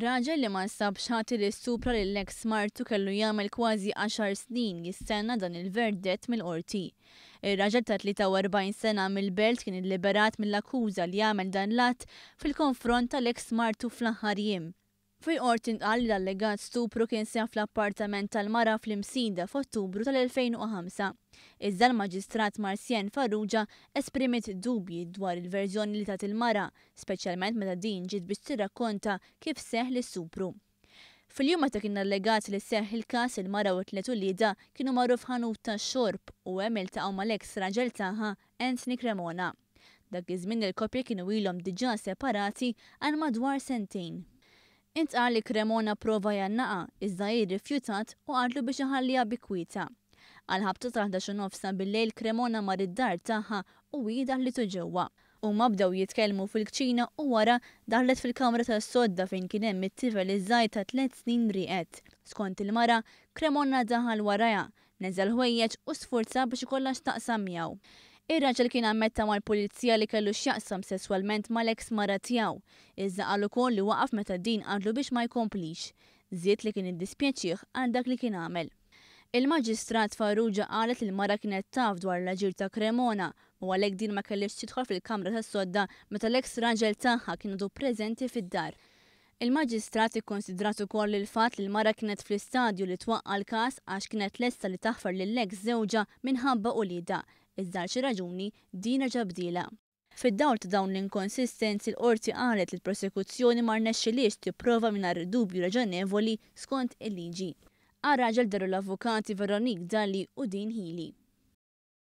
Raġel li ma nsabx ħati li stupra lill-eks martu kellu jagħmel kważi 10 snin jistenna dan il-verdett mill-qorti. Ir-raġel ta' 43 sena mill-Belt kien illiberat mill-akkuża li jagħmel dan l-att fil-konfront tal-eks martu fl-aħħar jiem. Fil-qorti ntqal li l-allegat stupru kien seħħ fl-appartament tal-mara fl-Imsida f'Ottubru tal-2005. Iżda l-Maġistrat Marsien Farrugia esprimiet dubji dwar il-verżjoni li tat il-mara, speċjalment meta din ġiet biex tirrakkonta kif seħħ l-istupru. Fil-jum meta kien allegat li seħħ il-każ il-mara u t-tliet ulieda kienu marru f'ħanut tax-xorb u hemm iltaqgħu mal-eks raġel tagħha Anthony Cremona. Dak iż-żmien il-koppja kienu ilhom diġà separati għal madwar sentejn. Intqal li Cremona prova jannaqa, iżda jirrifjutat u għadlu biex iħalliha bi kwieta. Għal-ħabta tal-11 bil-lejl Cremona mar id-dar tagħha u hi daħlitu ġewwa. Huma bdew jitkellmu fil-kċina u wara daħlet fil-kamra tas-sodda fejn kien hemm it-tifel iż-żgħir ta' 3 snin rieqed. Skont il-mara, Cremona daħal warajha, neżel ħwejjeġ u sforza biex ikollha x'taqsam miegħu. Ir-raġel kien ammetta mal-pulizija li kellu x'jaqsam sesswalment mal-eks mara tiegħu, iżda qal ukoll li waqaf meta din għadlu biex ma jkomplix. Żied li kien iddispjaċih għal dak li kien għamel. Il-Maġistrat Farrugia qalet li l-mara kienet taf dwar l-aġir ta' Cremona u għalhekk din ma kellix tidħol fil-kamra tas-sodda meta l-eks raġel tagħha kienu preżenti fid-dar. Il-Maġistrat ikkonsidrat ukoll il-fatt li l-mara kienet fl-istadju li twaqqa l-każ għax kienet lesta li taħfar lill-eks żewġa minħabba ulieda, iżda xi raġuni din ġabdila. Fid-dawl ta' dawn l-inkonsistenzi l-qorti qalet li l-prosekuzzjoni ma rnexxilix tipprova mingħajr dubju raġonevoli skont il-liġi. Għar raġel daru l-avukati Veronique Dalli u Dean Healy.